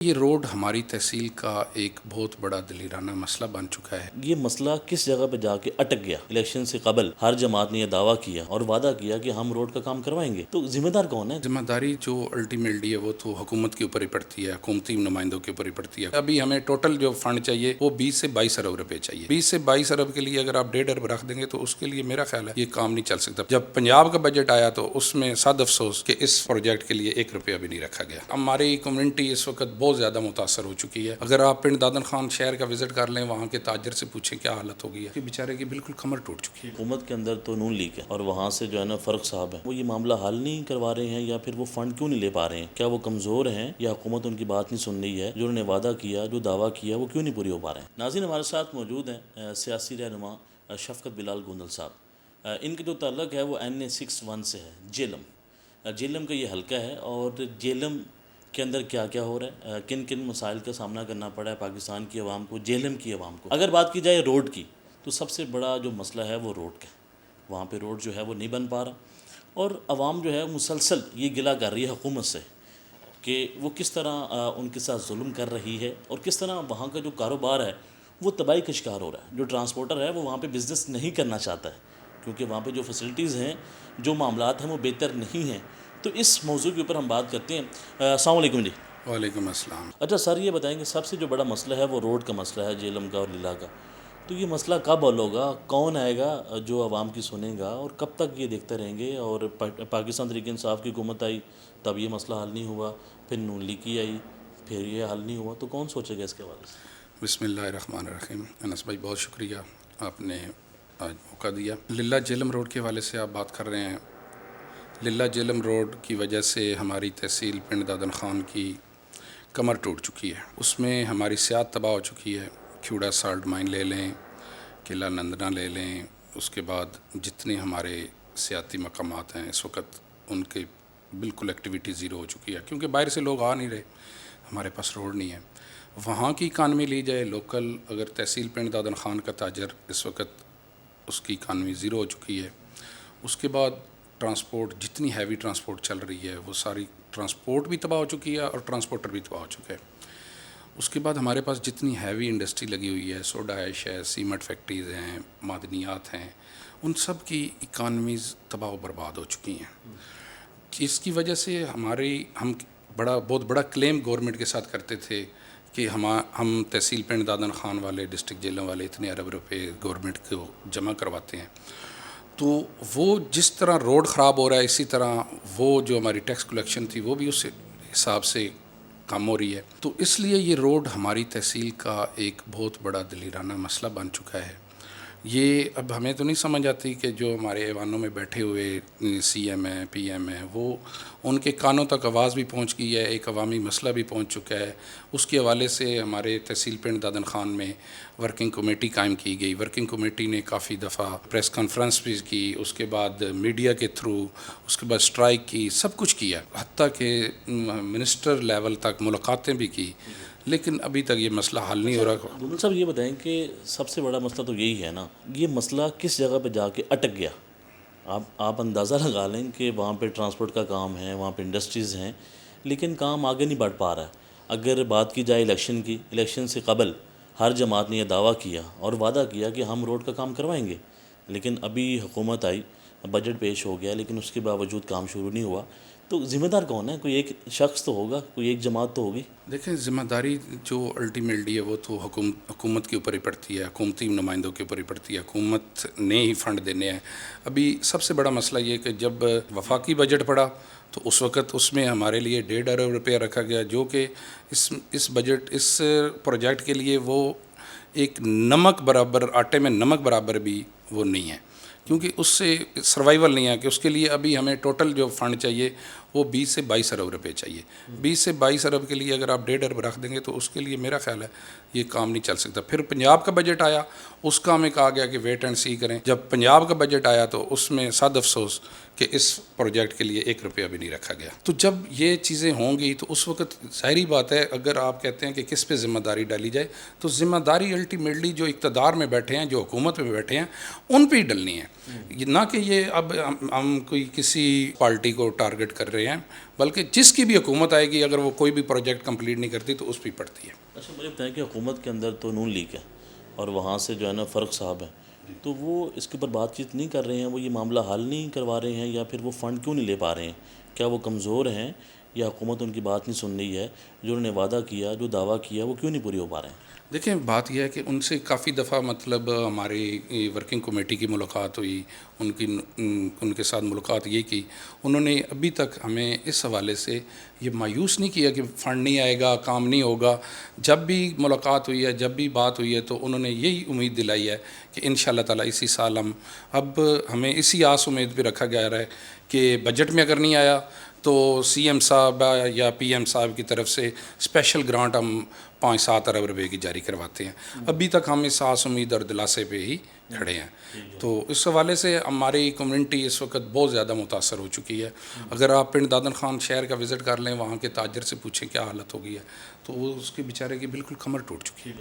یہ روڈ ہماری تحصیل کا ایک بہت بڑا دلیرانہ مسئلہ بن چکا ہے۔ یہ مسئلہ کس جگہ پہ جا کے اٹک گیا؟ الیکشن سے قبل ہر جماعت نے یہ دعویٰ کیا اور وعدہ کیا کہ ہم روڈ کا کام کروائیں گے، تو ذمہ دار کون ہے؟ ذمہ داری جو الٹیمیٹلی ہے وہ تو حکومت کے اوپر ہی پڑتی ہے، حکومتی نمائندوں کے اوپر ہی پڑتی ہے۔ ابھی ہمیں ٹوٹل جو فنڈ چاہیے وہ 20 سے 22 ارب روپے چاہیے۔ 20 سے 22 ارب کے لیے اگر آپ 1.5 ارب رکھ دیں گے تو اس کے لیے میرا خیال ہے یہ کام نہیں چل سکتا۔ جب پنجاب کا بجٹ آیا تو اس میں صد افسوس کہ اس پروجیکٹ کے لیے 1 روپیہ بھی نہیں رکھا گیا۔ ہماری کمیونٹی اس وقت بہت زیادہ متاثر ہو چکی ہے۔ اگر آپ پنڈ دادن خان شہر کا وزٹ کر لیں، وہاں کے تاجر سے پوچھیں کیا حالت ہو گئی ہے کہ بیچارے کی بالکل کمر ٹوٹ چکی ہے۔ حکومت کے اندر تو نون لیگ ہے اور وہاں سے جو ہے نا فرق صاحب ہیں، وہ یہ معاملہ حل نہیں کروا رہے ہیں یا پھر وہ فنڈ کیوں نہیں لے پا رہے ہیں؟ کیا وہ کمزور ہیں یا حکومت ان کی بات نہیں سن رہی ہے؟ جو انہوں نے وعدہ کیا، جو دعویٰ کیا، وہ کیوں نہیں پوری ہو پا رہے ہیں؟ ناظرین، ہمارے ساتھ موجود ہیں سیاسی رہنما شفقت بلال گوندل صاحب۔ ان کے جو تعلق ہے وہ NA61 سے ہے، جیلم کا یہ حلقہ ہے، اور جیلم کے اندر کیا کیا ہو رہا ہے، کن کن مسائل کا سامنا کرنا پڑا ہے پاکستان کی عوام کو، جیلم کی عوام کو۔ اگر بات کی جائے روڈ کی تو سب سے بڑا جو مسئلہ ہے وہ روڈ کا ہے۔ وہاں پہ روڈ جو ہے وہ نہیں بن پا رہا، اور عوام جو ہے مسلسل یہ گلہ کر رہی ہے حکومت سے کہ وہ کس طرح ان کے ساتھ ظلم کر رہی ہے، اور کس طرح وہاں کا جو کاروبار ہے وہ تباہی کا شکار ہو رہا ہے۔ جو ٹرانسپورٹر ہے وہ وہاں پہ بزنس نہیں کرنا چاہتا ہے کیونکہ وہاں پہ جو فیسلٹیز ہیں، جو معاملات ہیں وہ بہتر نہیں ہیں۔ تو اس موضوع کے اوپر ہم بات کرتے ہیں۔ السلام علیکم جی۔ وعلیکم السلام۔ اچھا سر، یہ بتائیں کہ سب سے جو بڑا مسئلہ ہے وہ روڈ کا مسئلہ ہے، جیلم کا اور لیلا کا۔ تو یہ مسئلہ کب حل ہوگا؟ کون آئے گا جو عوام کی سنیں گا؟ اور کب تک یہ دیکھتے رہیں گے؟ اور پاکستان تحریک انصاف کی حکومت آئی تب یہ مسئلہ حل نہیں ہوا، پھر نون لیگ کی آئی پھر یہ حل نہیں ہوا، تو کون سوچے گا اس کے حوالے سے؟ بسم اللہ الرحمن الرحیم۔ انس بھائی بہت شکریہ، آپ نے آج موقع دیا۔ للہ جیلم روڈ کے حوالے سے آپ بات کر رہے ہیں۔ للہ جیلم روڈ کی وجہ سے ہماری تحصیل پنڈ دادن خان کی کمر ٹوٹ چکی ہے۔ اس میں ہماری سیاحت تباہ ہو چکی ہے۔ کھیوڑا سالٹ مائن لے لیں، قلعہ نندنا لے لیں، اس کے بعد جتنے ہمارے سیاحتی مقامات ہیں اس وقت ان کے بالکل ایکٹیویٹی زیرو ہو چکی ہے، کیونکہ باہر سے لوگ آ نہیں رہے، ہمارے پاس روڈ نہیں ہے۔ وہاں کی اکانومی لی جائے لوکل، اگر تحصیل پنڈ دادن خان کا تاجر اس وقت اس کی اکانومی زیرو ہو چکی ہے۔ اس کے بعد ٹرانسپورٹ، جتنی ہیوی ٹرانسپورٹ چل رہی ہے وہ ساری ٹرانسپورٹ بھی تباہ ہو چکی ہے اور ٹرانسپورٹر بھی تباہ ہو چکے ہیں۔ اس کے بعد ہمارے پاس جتنی ہیوی انڈسٹری لگی ہوئی ہے، سوڈا ایش ہے، سیمنٹ فیکٹریز ہیں، معدنیات ہیں، ان سب کی اکانومیز تباہ و برباد ہو چکی ہیں۔ اس کی وجہ سے ہم بہت بڑا کلیم گورنمنٹ کے ساتھ کرتے تھے کہ ہم تحصیل پنڈ دادن خان والے، ڈسٹرکٹ جیلم والے اتنے ارب روپے گورنمنٹ کو جمع کرواتے ہیں۔ تو وہ جس طرح روڈ خراب ہو رہا ہے، اسی طرح وہ جو ہماری ٹیکس کلیکشن تھی وہ بھی اس حساب سے کم ہو رہی ہے۔ تو اس لیے یہ روڈ ہماری تحصیل کا ایک بہت بڑا دلیرانہ مسئلہ بن چکا ہے۔ یہ اب ہمیں تو نہیں سمجھ آتی کہ جو ہمارے ایوانوں میں بیٹھے ہوئے CM ہیں، PM ہیں، وہ ان کے کانوں تک آواز بھی پہنچ گئی ہے، ایک عوامی مسئلہ بھی پہنچ چکا ہے۔ اس کے حوالے سے ہمارے تحصیل پنڈ دادن خان میں ورکنگ کمیٹی قائم کی گئی۔ ورکنگ کمیٹی نے کافی دفعہ پریس کانفرنس بھی کی، اس کے بعد میڈیا کے تھرو، اس کے بعد اسٹرائک کی، سب کچھ کیا، حتیٰ کہ منسٹر لیول تک ملاقاتیں بھی کی، لیکن ابھی تک یہ مسئلہ حل نہیں ہو رہا۔ گوندل صاحب، یہ بتائیں کہ سب سے بڑا مسئلہ تو یہی ہے نا، یہ مسئلہ کس جگہ پہ جا کے اٹک گیا؟ آپ اندازہ لگا لیں کہ وہاں پہ ٹرانسپورٹ کا کام ہے، وہاں پہ انڈسٹریز ہیں، لیکن کام آگے نہیں بڑھ پا رہا ہے۔ اگر بات کی جائے الیکشن کی، الیکشن سے قبل ہر جماعت نے یہ دعویٰ کیا اور وعدہ کیا کہ ہم روڈ کا کام کروائیں گے، لیکن ابھی حکومت آئی، بجٹ پیش ہو گیا، لیکن اس کے باوجود کام شروع نہیں ہوا۔ تو ذمہ دار کون ہے؟ کوئی ایک شخص تو ہوگا، کوئی ایک جماعت تو ہوگی۔ دیکھیں، ذمہ داری جو الٹیمیٹلی ہے وہ تو حکومت کے اوپر ہی پڑتی ہے، حکومتی نمائندوں کے اوپر ہی پڑتی ہے، حکومت نے ہی فنڈ دینے ہیں۔ ابھی سب سے بڑا مسئلہ یہ کہ جب وفاقی بجٹ پڑا تو اس وقت اس میں ہمارے لیے 1.5 ارب روپیہ رکھا گیا، جو کہ اس پروجیکٹ کے لیے وہ ایک نمک برابر، آٹے میں نمک برابر بھی وہ نہیں ہے، کیونکہ اس سے سروائیول نہیں ہے کہ اس کے لیے ابھی ہمیں ٹوٹل جو فنڈ چاہیے وہ 20 سے 22 ارب روپے چاہیے۔ 20 سے 22 ارب کے لیے اگر آپ 1.5 ارب رکھ دیں گے تو اس کے لیے میرا خیال ہے یہ کام نہیں چل سکتا۔ پھر پنجاب کا بجٹ آیا، اس کا ہمیں کہا گیا کہ ویٹ اینڈ سی کریں۔ جب پنجاب کا بجٹ آیا تو اس میں صد افسوس کہ اس پروجیکٹ کے لیے 1 روپیہ بھی نہیں رکھا گیا۔ تو جب یہ چیزیں ہوں گی تو اس وقت ظاہری بات ہے، اگر آپ کہتے ہیں کہ کس پہ ذمہ داری ڈالی جائے تو ذمہ داری الٹیمیٹلی جو اقتدار میں بیٹھے ہیں، جو حکومت میں بیٹھے ہیں، ان پہ ہی ڈلنی ہے، نہ کہ یہ اب ہم کوئی کسی پارٹی کو ٹارگٹ کر رہے رہے ہیں، بلکہ جس کی بھی حکومت آئے گی اگر وہ کوئی بھی پروجیکٹ کمپلیٹ نہیں کرتی تو اس پہ پڑتی ہے۔ اچھا مجھے بتائیں کہ حکومت کے اندر تو نون لیگ ہے اور وہاں سے جو ہے نا فرق صاحب ہیں، تو وہ اس کے اوپر بات چیت نہیں کر رہے ہیں، وہ یہ معاملہ حل نہیں کروا رہے ہیں، یا پھر وہ فنڈ کیوں نہیں لے پا رہے ہیں؟ کیا وہ کمزور ہیں یا حکومت ان کی بات نہیں سن رہی ہے؟ جو انہوں نے وعدہ کیا، جو دعویٰ کیا، وہ کیوں نہیں پوری ہو پا رہے ہیں؟ دیکھیں بات یہ ہے کہ ان سے کافی دفعہ مطلب ہماری ورکنگ کمیٹی کی ملاقات ہوئی، ان کے ساتھ ملاقات یہ کی، انہوں نے ابھی تک ہمیں اس حوالے سے یہ مایوس نہیں کیا کہ فنڈ نہیں آئے گا، کام نہیں ہوگا۔ جب بھی ملاقات ہوئی ہے، جب بھی بات ہوئی ہے، تو انہوں نے یہی امید دلائی ہے کہ انشاءاللہ تعالی اسی سال ہمیں اسی آس امید پہ رکھا گیا ہے کہ بجٹ میں اگر نہیں آیا تو سی ایم صاحب یا پی ایم صاحب کی طرف سے اسپیشل گرانٹ ہم 5-7 ارب روپے کی جاری کرواتے ہیں۔ ابھی تک ہم اس آس امید اور دلاسے پہ ہی کھڑے ہیں۔ تو اس حوالے سے ہماری کمیونٹی اس وقت بہت زیادہ متاثر ہو چکی ہے۔ اگر آپ پنڈ دادن خان شہر کا وزٹ کر لیں، وہاں کے تاجر سے پوچھیں کیا حالت ہو گئی ہے، تو وہ اس کے بیچارے کی بالکل کمر ٹوٹ چکی ہے۔